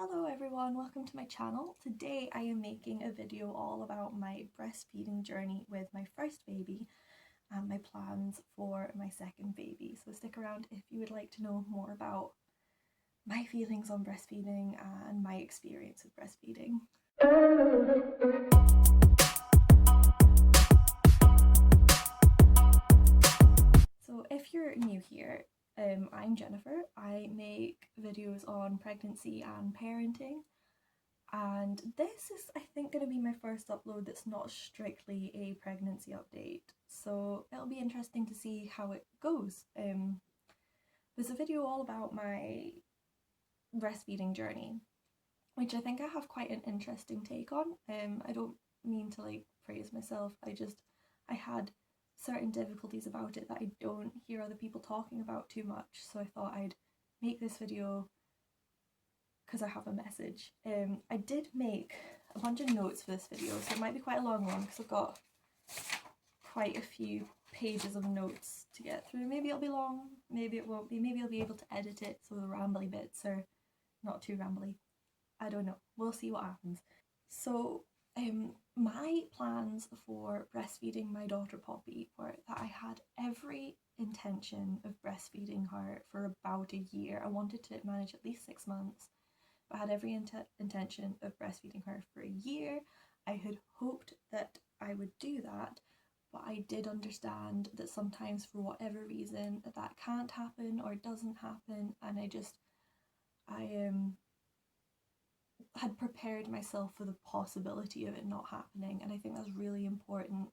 Hello everyone, welcome to my channel. Today I am making a video all about my breastfeeding journey with my first baby and my plans for my second baby. So stick around if you would like to know more about my feelings on breastfeeding and my experience with breastfeeding. So if you're new here, I'm Jennifer. I make videos on pregnancy and parenting, and this is, I think, going to be my first upload that's not strictly a pregnancy update, so it'll be interesting to see how it goes. There's a video all about my breastfeeding journey, which I think I have quite an interesting take on. I don't mean to praise myself, I had certain difficulties about it that I don't hear other people talking about too much, so I thought I'd make this video because I have a message. I did make a bunch of notes for this video, so it might be quite a long one because I've got quite a few pages of notes to get through. Maybe it'll be long, maybe it won't be, maybe I'll be able to edit it so the rambly bits are not too rambly. I don't know, we'll see what happens. So my plans for breastfeeding my daughter Poppy were that I had every intention of breastfeeding her for about a year. I wanted to manage at least 6 months, but I had every intention of breastfeeding her for a year. I had hoped that I would do that, but I did understand that sometimes for whatever reason that can't happen or doesn't happen, and I had prepared myself for the possibility of it not happening, and I think that's a really important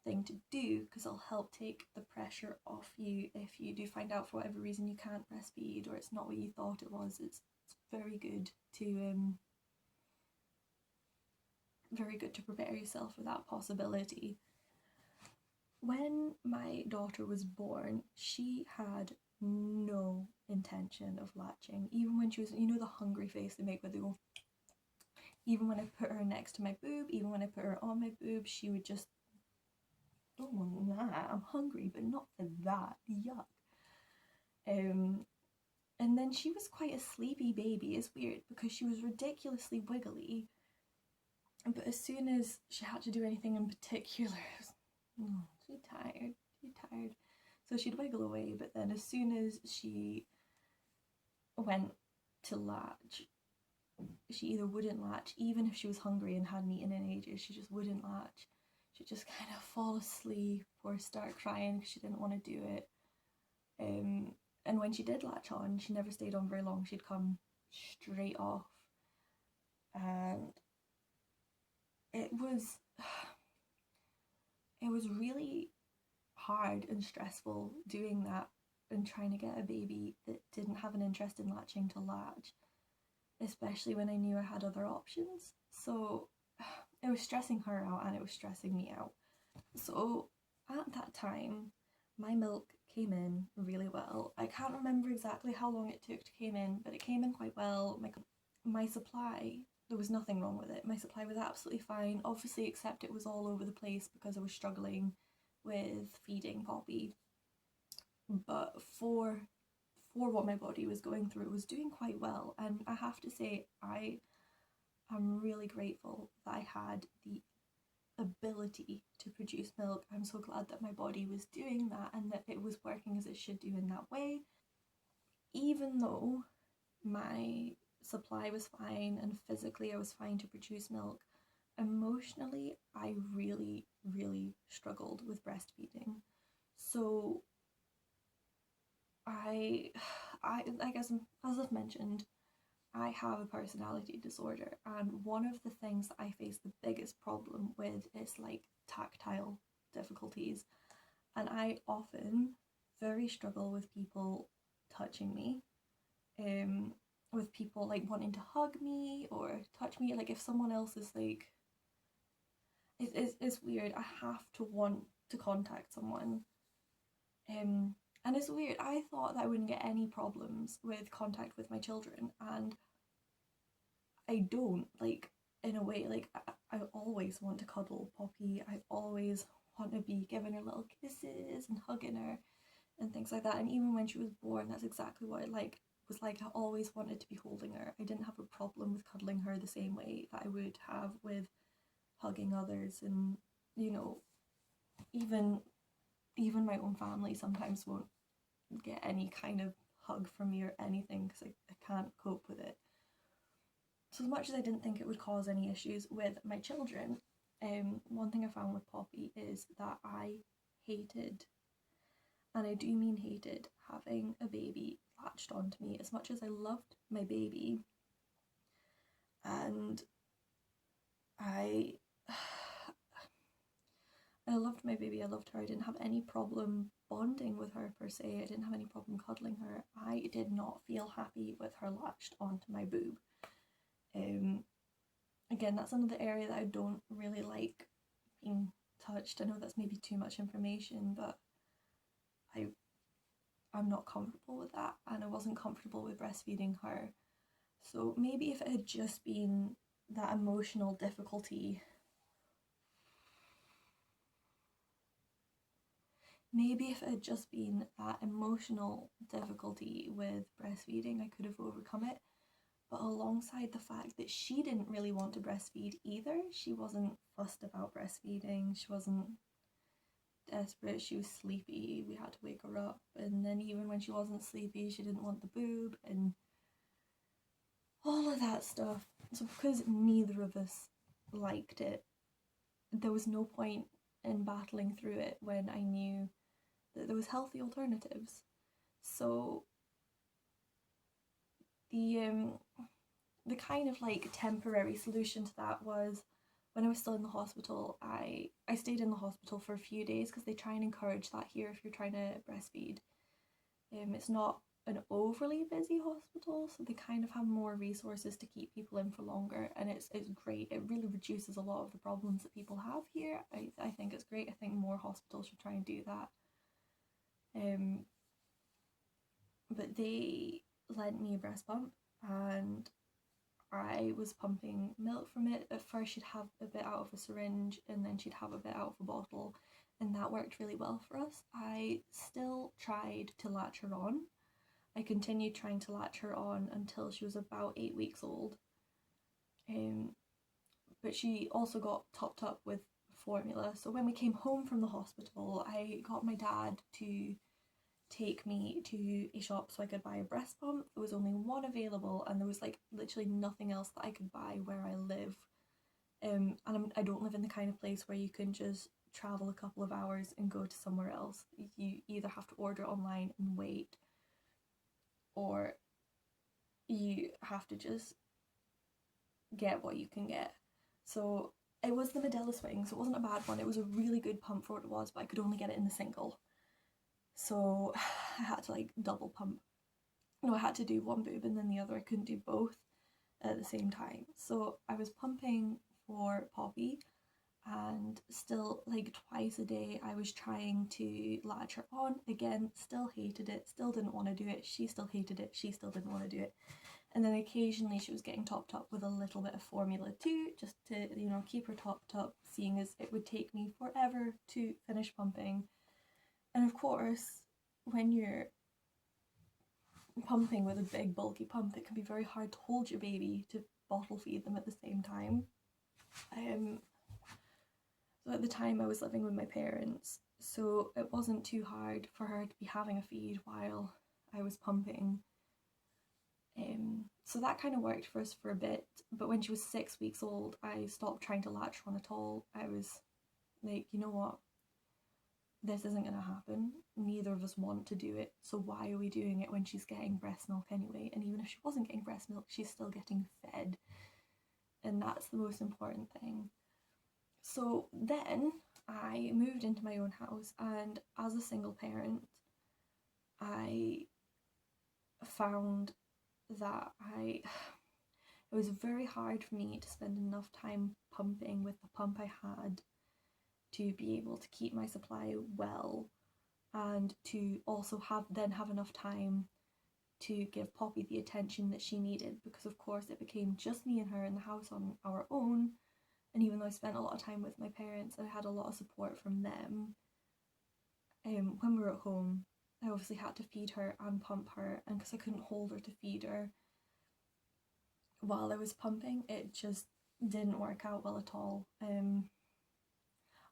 thing to do because it'll help take the pressure off you if you do find out for whatever reason you can't breastfeed or it's not what you thought it was. It's very good to prepare yourself for that possibility. When my daughter was born, she had no intention of latching, even when she was, you know, the hungry face they make where they go. Even when I put her next to my boob, even when I put her on my boob, she would just, oh, nah, I'm hungry, but not for that, yuck. And then she was quite a sleepy baby. It's weird because she was ridiculously wiggly, but as soon as she had to do anything in particular, too tired. So she'd wiggle away, but then as soon as she went to latch, she either wouldn't latch, even if she was hungry and hadn't eaten in ages, she just wouldn't latch. She'd just kind of fall asleep or start crying because she didn't want to do it. And when she did latch on, she never stayed on very long. She'd come straight off, and it was really hard and stressful doing that and trying to get a baby that didn't have an interest in latching to latch, especially when I knew I had other options. So it was stressing her out and it was stressing me out. So at that time, my milk came in really well. I can't remember exactly how long it took to come in, but it came in quite well. My supply, there was nothing wrong with it. My supply was absolutely fine, obviously, except it was all over the place because I was struggling with feeding Poppy. But for what my body was going through, it was doing quite well, and I have to say I'm really grateful that I had the ability to produce milk. I'm so glad that my body was doing that and that it was working as it should do in that way. Even though my supply was fine and physically I was fine to produce milk, emotionally I really struggled with breastfeeding. So I guess, as I've mentioned, I have a personality disorder, and one of the things that I face the biggest problem with is tactile difficulties, and I often very struggle with people touching me, with people wanting to hug me or touch me. If someone else is it's weird, I have to want to contact someone. And it's weird, I thought that I wouldn't get any problems with contact with my children, and I don't. In a way, I always want to cuddle Poppy, I always want to be giving her little kisses and hugging her and things like that, and even when she was born, that's exactly what it was like. I always wanted to be holding her. I didn't have a problem with cuddling her the same way that I would have with hugging others. And you know, even my own family sometimes won't get any kind of hug from me or anything because I can't cope with it. So as much as I didn't think it would cause any issues with my children, one thing I found with Poppy is that I hated, and I do mean hated, having a baby latched onto me. As much as I loved my baby, and I I loved my baby, I loved her, I didn't have any problem bonding with her per se, I didn't have any problem cuddling her, I did not feel happy with her latched onto my boob. Again, that's another area that I don't really like being touched. I know that's maybe too much information, but I'm not comfortable with that, and I wasn't comfortable with breastfeeding her. So maybe if it had just been that emotional difficulty, with breastfeeding, I could have overcome it. But alongside the fact that she didn't really want to breastfeed either, she wasn't fussed about breastfeeding, she wasn't desperate, she was sleepy, we had to wake her up, and then even when she wasn't sleepy, she didn't want the boob, and all of that stuff. So because neither of us liked it, there was no point in battling through it when I knew that there was healthy alternatives. So the kind of like temporary solution to that was, when I was still in the hospital, I stayed in the hospital for a few days because they try and encourage that here if you're trying to breastfeed. It's not an overly busy hospital, so they kind of have more resources to keep people in for longer, and it's great. It really reduces a lot of the problems that people have here. I think it's great. I think more hospitals should try and do that. But they lent me a breast pump, and I was pumping milk from it. At first she'd have a bit out of a syringe, and then she'd have a bit out of a bottle, and that worked really well for us. I still tried to latch her on. I continued trying to latch her on until she was about 8 weeks old. But she also got topped up with formula. So when we came home from the hospital, I got my dad to take me to a shop so I could buy a breast pump. There was only one available, and there was like literally nothing else that I could buy where I live. And I don't live in the kind of place where you can just travel a couple of hours and go to somewhere else. You either have to order online and wait, or you have to just get what you can get. So it was the Medela Swing, so it wasn't a bad one. It was a really good pump for what it was, but I could only get it in the single. So I had to like double pump. No, I had to do one boob and then the other. I couldn't do both at the same time. So I was pumping for Poppy, and still like twice a day I was trying to latch her on. Again, still hated it, still didn't want to do it. She still hated it, she still didn't want to do it. And then occasionally she was getting topped up with a little bit of formula too, just to, you know, keep her topped up, seeing as it would take me forever to finish pumping. And of course, when you're pumping with a big bulky pump, it can be very hard to hold your baby to bottle feed them at the same time. So at the time I was living with my parents, so it wasn't too hard for her to be having a feed while I was pumping. So that kind of worked for us for a bit, but when she was 6 weeks old, I stopped trying to latch her on at all. I was like, you know what, this isn't going to happen. Neither of us want to do it, so why are we doing it when she's getting breast milk anyway? And even if she wasn't getting breast milk, she's still getting fed, and that's the most important thing. So then I moved into my own house, and as a single parent, I found that it was very hard for me to spend enough time pumping with the pump I had to be able to keep my supply well, and to also have enough time to give Poppy the attention that she needed, because of course it became just me and her in the house on our own. And even though I spent a lot of time with my parents, I had a lot of support from them. When we were at home, I obviously had to feed her and pump her, and because I couldn't hold her to feed her, while I was pumping, it just didn't work out well at all.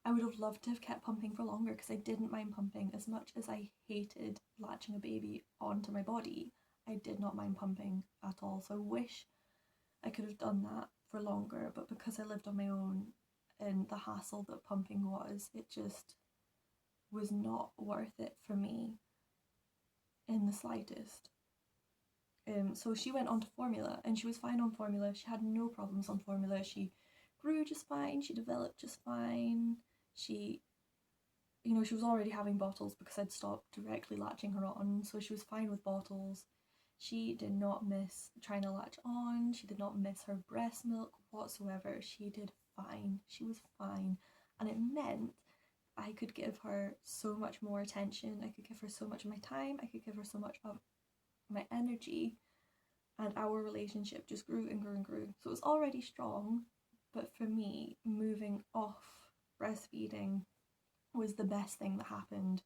I would have loved to have kept pumping for longer because I didn't mind pumping as much as I hated latching a baby onto my body. I did not mind pumping at all, so I wish I could have done that for longer, but because I lived on my own and the hassle that pumping was, it just was not worth it for me in the slightest. So she went on to formula and she was fine on formula. She had no problems on formula. She grew just fine. She developed just fine. She was already having bottles because I'd stopped directly latching her on, so she was fine with bottles. She did not miss trying to latch on. She did not miss her breast milk whatsoever. She did fine. She was fine. And it meant I could give her so much more attention. I could give her so much of my time. I could give her so much of my energy, and our relationship just grew and grew and grew. So it was already strong, but for me, moving off breastfeeding was the best thing that happened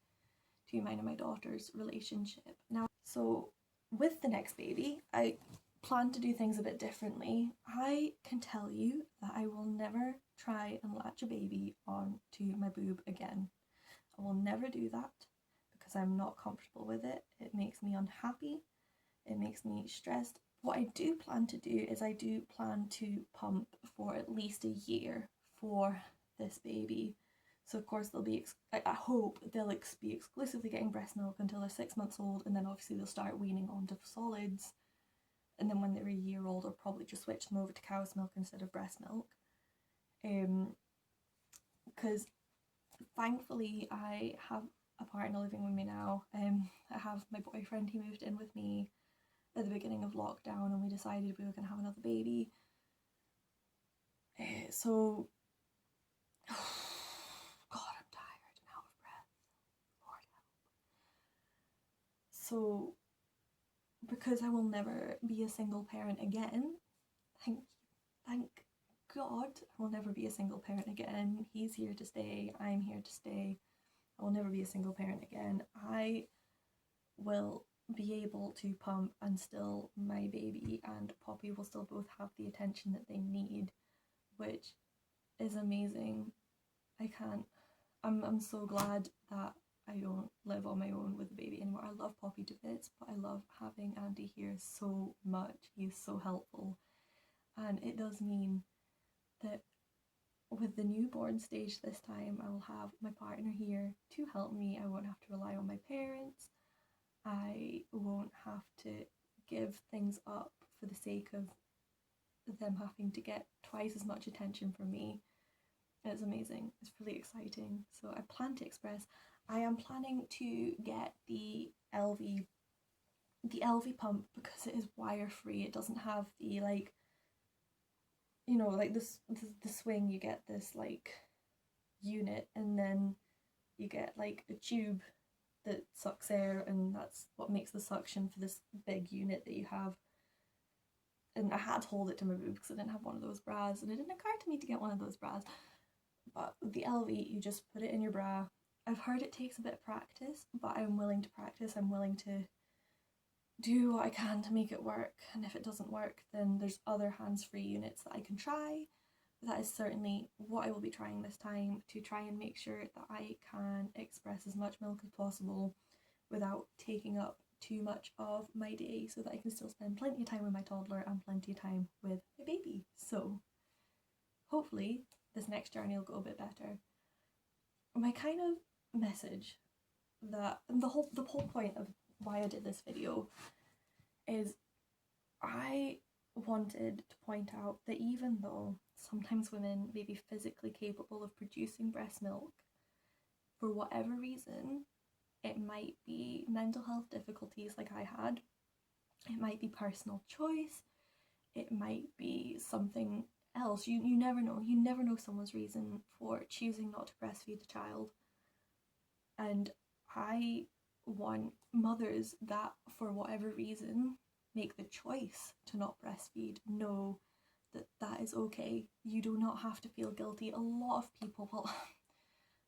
to mine and my daughter's relationship. Now, so with the next baby, I plan to do things a bit differently. I can tell you that I will never try and latch a baby onto my boob again. I will never do that because I'm not comfortable with it. It makes me unhappy. It makes me stressed. What I do plan to do is I do plan to pump for at least a year for this baby. So of course I hope they'll be exclusively getting breast milk until they're 6 months old, and then obviously they'll start weaning onto solids. And then when they're a year old, I'll probably just switch them over to cow's milk instead of breast milk. Because thankfully I have a partner living with me now. I have my boyfriend. He moved in with me at the beginning of lockdown, and we decided we were going to have another baby. So, God, I'm tired and out of breath. Lord help. So, because I will never be a single parent again, thank God, I will never be a single parent again. He's here to stay. I'm here to stay. I will never be a single parent again. I will be able to pump, and still my baby and Poppy will still both have the attention that they need, which is amazing. I'm so glad that I don't live on my own with a baby anymore. I love Poppy to bits, but I love having Andy here so much. He's so helpful, and it does mean that with the newborn stage this time, I will have my partner here to help me. I won't have to rely on my parents. I won't have to give things up for the sake of them having to get twice as much attention from me. It's amazing. It's really exciting. So I plan to express. I am planning to get the LV pump because it is wire free. It doesn't have the the swing. You get this unit, and then you get a tube that sucks air, and that's what makes the suction for this big unit that you have. And I had to hold it to my boob because I didn't have one of those bras, and it didn't occur to me to get one of those bras. But the LV, you just put it in your bra. I've heard it takes a bit of practice, but I'm willing to practice. I'm willing to do what I can to make it work, and if it doesn't work, then there's other hands-free units that I can try. That is certainly what I will be trying this time, to try and make sure that I can express as much milk as possible without taking up too much of my day, so that I can still spend plenty of time with my toddler and plenty of time with my baby. So hopefully this next journey will go a bit better. My kind of message, that the whole point of why I did this video is I wanted to point out that even though sometimes women may be physically capable of producing breast milk, for whatever reason, it might be mental health difficulties like I had, it might be personal choice, it might be something else. You never know. You never know someone's reason for choosing not to breastfeed a child. And I want mothers that, for whatever reason, make the choice to not breastfeed know that that is okay. You do not have to feel guilty. A lot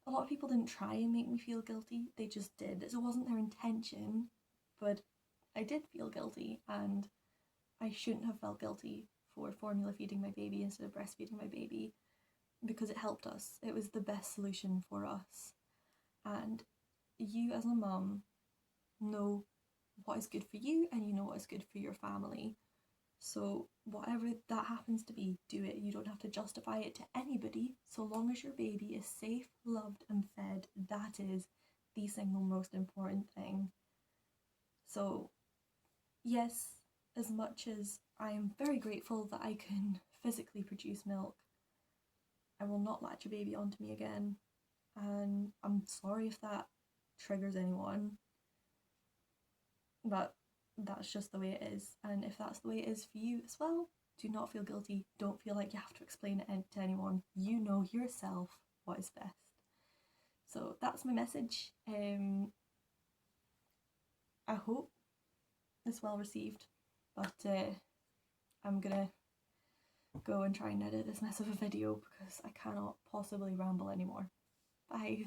of people didn't try and make me feel guilty. They just did. It wasn't their intention, but I did feel guilty, and I shouldn't have felt guilty for formula feeding my baby instead of breastfeeding my baby, because it helped us. It was the best solution for us. And you as a mum know what is good for you, and you know what is good for your family. So whatever that happens to be, do it. You don't have to justify it to anybody. So long as your baby is safe, loved and fed, that is the single most important thing. So yes, as much as I am very grateful that I can physically produce milk, I will not latch a baby onto me again. And I'm sorry if that triggers anyone, but that's just the way it is. And if that's the way it is for you as well, do not feel guilty. Don't feel like you have to explain it to anyone. You know yourself what is best. So that's my message. I hope it's well received, but I'm gonna go and try and edit this mess of a video because I cannot possibly ramble anymore. Bye.